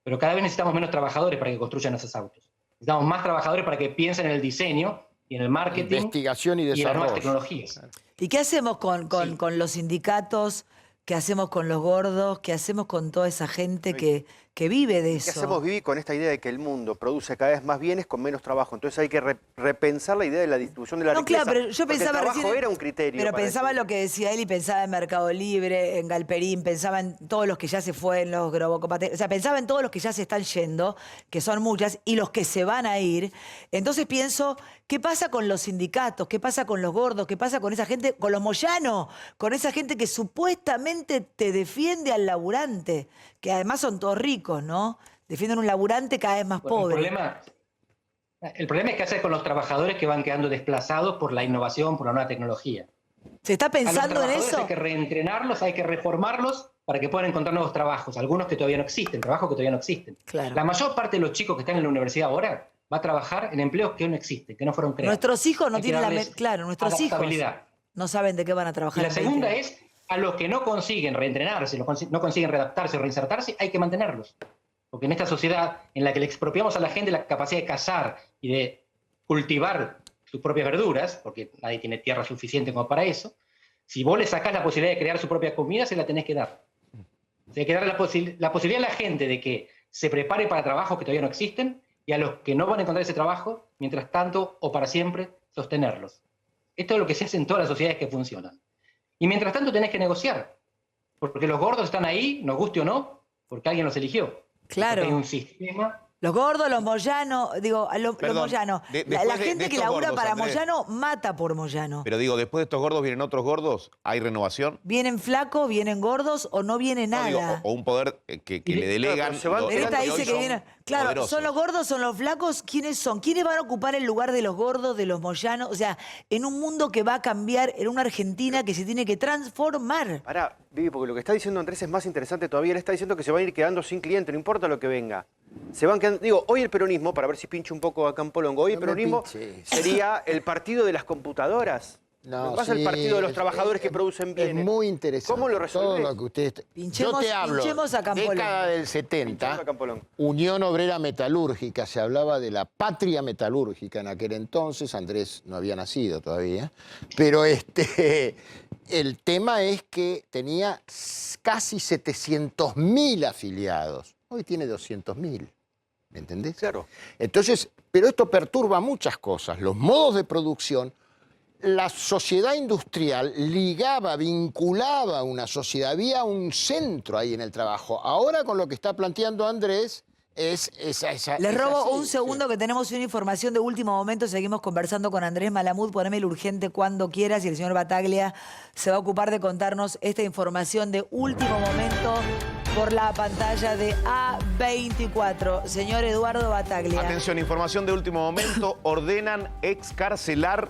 Pero cada vez necesitamos menos trabajadores para que construyan esos autos. Necesitamos más trabajadores para que piensen en el diseño y en el marketing Investigación y y en las nuevas desarrollo. tecnologías. ¿Y qué hacemos con los sindicatos? ¿Qué hacemos con los gordos? ¿Qué hacemos con toda esa gente que vive de eso? ¿Qué hacemos, Vivi, con esta idea de que el mundo produce cada vez más bienes con menos trabajo? Entonces hay que repensar la idea de la distribución de la No, riqueza. claro, pero yo porque pensaba el trabajo recién- era un criterio. Pero para pensaba en decidir. lo que decía él y pensaba en Mercado Libre, en Galperín, pensaba en todos los que ya se fueron, los Grobocopates, o sea, pensaba en todos los que ya se están yendo, que son muchas, y los que se van a ir. Entonces pienso, ¿qué pasa con los sindicatos? ¿Qué pasa con los gordos? ¿Qué pasa con esa gente, con los Moyano? Con esa gente que supuestamente te defiende al laburante, que además son todos ricos, ¿no? Defienden un laburante cada vez más Bueno, pobre. el problema es qué hacer con los trabajadores que van quedando desplazados por la innovación, por la nueva tecnología. ¿Se está A los pensando en trabajadores eso? hay que reentrenarlos, hay que reformarlos para que puedan encontrar nuevos trabajos, algunos que todavía no existen, trabajos que todavía no existen. Claro. La mayor parte de los chicos que están en la universidad ahora va a trabajar en empleos que no existen, que no fueron creados. Nuestros hijos no Hay que tienen darles claro, nuestros hijos adaptabilidad. no saben de qué van a Y trabajar. la en segunda 20 es, a los que no consiguen reentrenarse, no consiguen readaptarse o reinsertarse, hay que mantenerlos. Porque en esta sociedad en la que le expropiamos a la gente la capacidad de cazar y de cultivar sus propias verduras, porque nadie tiene tierra suficiente como para eso, si vos le sacás la posibilidad de crear su propia comida, se la tenés que dar. O sea, hay que darle la posibilidad a la gente de que se prepare para trabajos que todavía no existen y a los que no van a encontrar ese trabajo, mientras tanto o para siempre, sostenerlos. Esto es lo que se hace en todas las sociedades que funcionan. Y mientras tanto tenés que negociar, porque los gordos están ahí, nos guste o no, porque alguien los eligió. Claro. Porque hay un sistema. Los gordos, los Moyano, digo, los Perdón, Moyano. de- La después de gente que estos labura gordos, para Andrés. Moyano mata por Moyano. Pero digo, después de estos gordos vienen otros gordos, ¿hay renovación? ¿Vienen flacos, vienen gordos o no viene No, nada? digo, o un poder que le delegan. pero se van- los Pero esta que dice hoy que son vienen. Claro, poderosos. ¿son los gordos, son los flacos? ¿Quiénes son? ¿Quiénes van a ocupar el lugar de los gordos, de los Moyanos? O sea, en un mundo que va a cambiar, en una Argentina que se tiene que transformar. Pará, Vivi, porque lo que está diciendo Andrés es más interesante todavía. Él está diciendo que se van a ir quedando sin cliente, no importa lo que venga. Se van quedando. Digo, hoy el peronismo, para ver si pincho un poco a Campolongo, hoy el No me peronismo pinches. sería el partido de las computadoras. No, ¿Qué pasa el sí, partido de los es- trabajadores que producen bienes? Es muy interesante. ¿Cómo lo Todo resolvés? lo que ustedes... Pinchemos- Yo te hablo, pinchemos a Campolongo. década del Pinchemos 70, a Campolongo. Unión Obrera Metalúrgica, se hablaba de la patria metalúrgica en aquel entonces, Andrés no había nacido todavía, pero el tema es que tenía casi 700.000 afiliados, hoy tiene 200.000, ¿me entendés? Claro. Entonces, pero esto perturba muchas cosas, los modos de producción. La sociedad industrial ligaba, vinculaba a una sociedad, había un centro ahí en el trabajo. Ahora con lo que está planteando Andrés es esa... Les es robo así, un segundo que tenemos una información de último momento. Seguimos conversando con Andrés Malamud. Poneme el urgente cuando quieras y el señor Bataglia se va a ocupar de contarnos esta información de último momento por la pantalla de A24. Señor Eduardo Bataglia. Atención, información de último momento. Ordenan excarcelar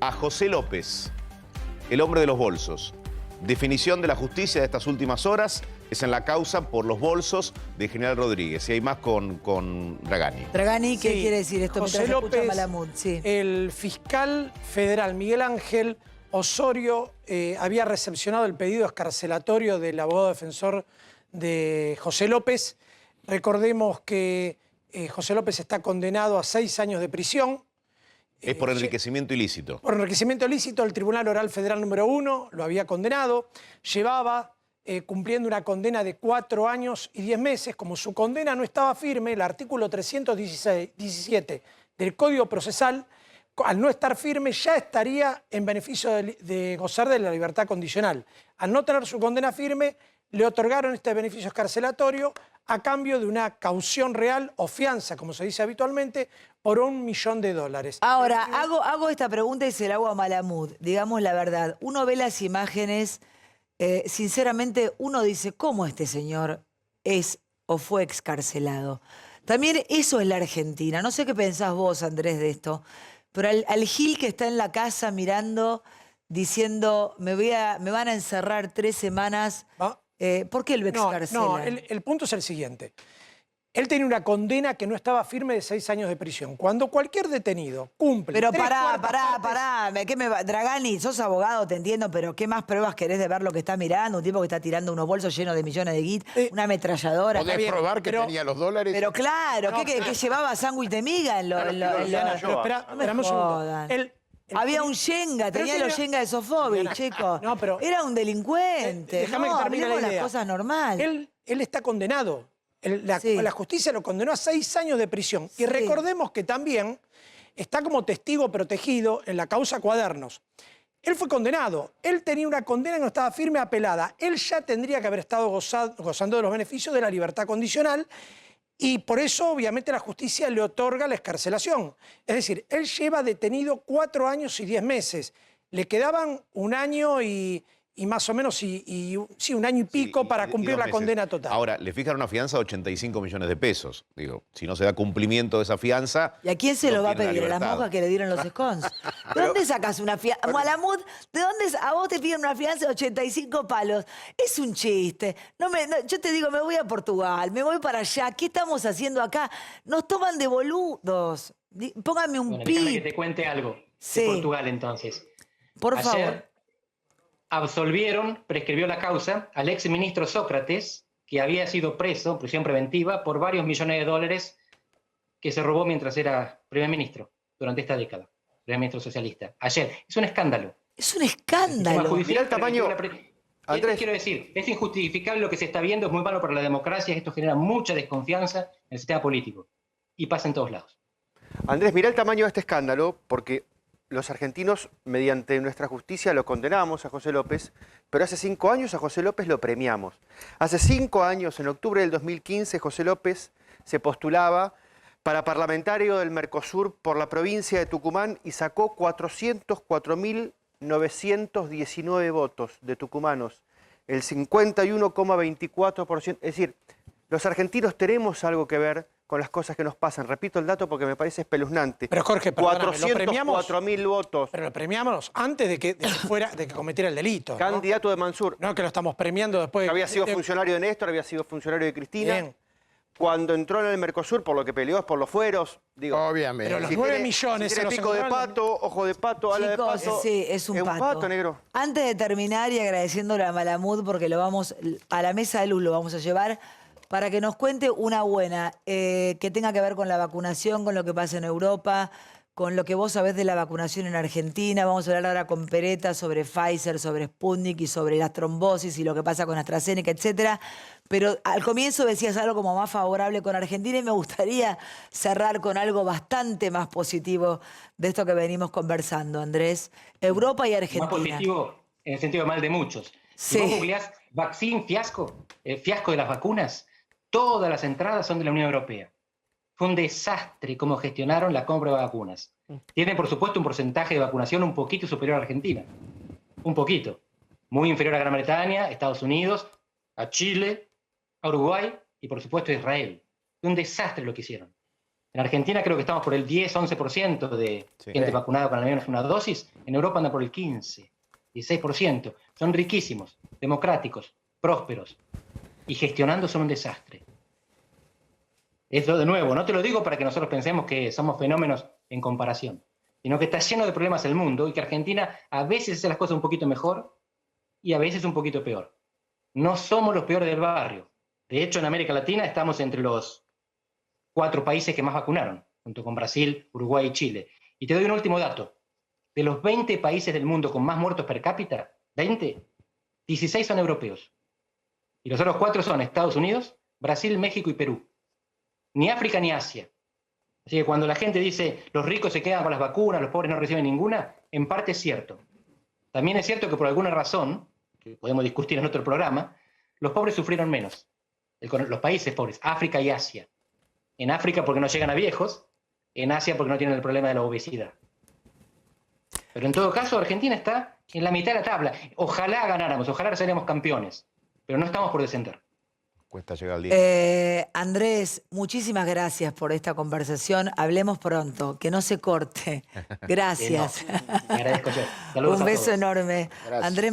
a José López, el hombre de los bolsos. Definición de la justicia de estas últimas horas es en la causa por los bolsos de General Rodríguez. Y hay más con Dragani. Dragani, ¿qué Sí, quiere decir esto José mientras escucha López, Malamud? Sí. El fiscal federal Miguel Ángel Osorio había recepcionado el pedido escarcelatorio del abogado defensor de José López. Recordemos que José López está condenado a 6 años de prisión. Es por enriquecimiento ilícito. Por enriquecimiento ilícito, el Tribunal Oral Federal número 1 lo había condenado. Llevaba cumpliendo una condena de 4 años y 10 meses. Como su condena no estaba firme, el artículo 317 del Código Procesal, al no estar firme, ya estaría en beneficio de gozar de la libertad condicional. Al no tener su condena firme, le otorgaron este beneficio escarcelatorio a cambio de una caución real o fianza, como se dice habitualmente, por $1 millón. Ahora, hago esta pregunta y se la hago a Malamud. Digamos la verdad, uno ve las imágenes, sinceramente uno dice, ¿cómo este señor es o fue excarcelado? También eso es la Argentina. No sé qué pensás vos, Andrés, de esto, pero al Gil que está en la casa mirando, diciendo, me van a encerrar 3 semanas, ¿por qué lo excarcelan? No, el punto es el siguiente. Él tenía una condena que no estaba firme de 6 años de prisión. Cuando cualquier detenido cumple... Pero 3/4 pará. Dragani, sos abogado, te entiendo, pero ¿qué más pruebas querés de ver lo que está mirando? Un tipo que está tirando unos bolsos llenos de millones de guit, una ametralladora. ¿Podés probar que tenía los dólares? Pero claro, ¿qué llevaba sándwich de miga en Esperame un segundo. Había un Shenga, tenía los Shenga de Sofovich, chico. No, pero... Era un delincuente. Déjame que termine la idea. Las cosas normales. Él está condenado. La justicia lo condenó a 6 años de prisión. Y recordemos que también está como testigo protegido en la causa Cuadernos. Él fue condenado. Él tenía una condena que no estaba firme, apelada. Él ya tendría que haber estado gozando de los beneficios de la libertad condicional y por eso, obviamente, la justicia le otorga la excarcelación. Es decir, él lleva detenido 4 años y 10 meses. Le quedaban 1 año y más o menos, sí, 1 año y pico para cumplir la condena total. Ahora, le fijan una fianza de 85 millones de pesos. Digo, si no se da cumplimiento de esa fianza... ¿Y a quién se lo va a tiene pedir? ¿A las libertad. monjas que le dieron los scones? ¿De dónde sacas una fianza? Malamud, ¿de dónde a vos te piden una fianza de 85 palos? Es un chiste. Yo te digo, me voy a Portugal, me voy para allá. ¿Qué estamos haciendo acá? Nos toman de boludos. Póngame un pi. Déjame que te cuente algo de Portugal, entonces. Por favor. Ayer prescribió la causa al ex ministro Sócrates, que había sido preso en prisión preventiva por varios millones de dólares que se robó mientras era primer ministro durante esta década, primer ministro socialista. Ayer. Es un escándalo. Es un escándalo. Mirá el tamaño. Andrés. Quiero decir, es injustificable lo que se está viendo, es muy malo para la democracia, esto genera mucha desconfianza en el sistema político. Y pasa en todos lados. Andrés, mirá el tamaño de este escándalo, porque los argentinos, mediante nuestra justicia, lo condenamos a José López, pero hace 5 años a José López lo premiamos. Hace 5 años, en octubre del 2015, José López se postulaba para parlamentario del Mercosur por la provincia de Tucumán y sacó 404.919 votos de tucumanos, el 51,24%. Es decir, los argentinos tenemos algo que ver con las cosas que nos pasan. Repito el dato porque me parece espeluznante. Pero Jorge, perdóname, 404.000 votos. Pero lo premiamos antes de que cometiera el delito, ¿no? Candidato de Mansur. No que lo estamos premiando después de... Había sido funcionario de Néstor, había sido funcionario de Cristina. Bien. Cuando entró en el Mercosur, por lo que peleó, es por los fueros. Digo, Obviamente. Pero los 9 millones... Si se tiene los pico de encontraron- pato, ojo de pato, ala de Chicos, pato. sí, es un pato. negro. Antes de terminar y agradeciéndole a Malamud, porque lo vamos a la mesa de luz, lo vamos a llevar para que nos cuente una buena que tenga que ver con la vacunación, con lo que pasa en Europa, con lo que vos sabés de la vacunación en Argentina. Vamos a hablar ahora con Peretta sobre Pfizer, sobre Sputnik y sobre las trombosis y lo que pasa con AstraZeneca, etcétera. Pero al comienzo decías algo como más favorable con Argentina y me gustaría cerrar con algo bastante más positivo de esto que venimos conversando, Andrés. Europa y Argentina. Más positivo en el sentido de mal de muchos. Sí. Si vos googleás vaccine fiasco, fiasco de las vacunas, todas las entradas son de la Unión Europea. Fue un desastre cómo gestionaron la compra de vacunas. Tienen, por supuesto, un porcentaje de vacunación un poquito superior a Argentina. Un poquito. Muy inferior a Gran Bretaña, Estados Unidos, a Chile, a Uruguay y, por supuesto, a Israel. Fue un desastre lo que hicieron. En Argentina creo que estamos por el 10-11% de gente vacunada con al menos una dosis. En Europa anda por el 15-16%. Son riquísimos, democráticos, prósperos. Y gestionando son un desastre. Esto de nuevo, no te lo digo para que nosotros pensemos que somos fenómenos en comparación, sino que está lleno de problemas el mundo y que Argentina a veces hace las cosas un poquito mejor y a veces un poquito peor. No somos los peores del barrio. De hecho, en América Latina estamos entre los 4 países que más vacunaron, junto con Brasil, Uruguay y Chile. Y te doy un último dato. De los 20 países del mundo con más muertos per cápita, 16 son europeos. Y los otros 4 son Estados Unidos, Brasil, México y Perú. Ni África ni Asia. Así que cuando la gente dice los ricos se quedan con las vacunas, los pobres no reciben ninguna, en parte es cierto. También es cierto que por alguna razón, que podemos discutir en otro programa, los pobres sufrieron menos. Los países pobres, África y Asia. En África porque no llegan a viejos, en Asia porque no tienen el problema de la obesidad. Pero en todo caso, Argentina está en la mitad de la tabla. Ojalá ganáramos, ojalá seríamos campeones, pero no estamos por descender. Cuesta llegar al día. Andrés, muchísimas gracias por esta conversación. Hablemos pronto, que no se corte. Gracias. Te agradezco yo. Saludos Un a beso todos. enorme. Gracias. Andrés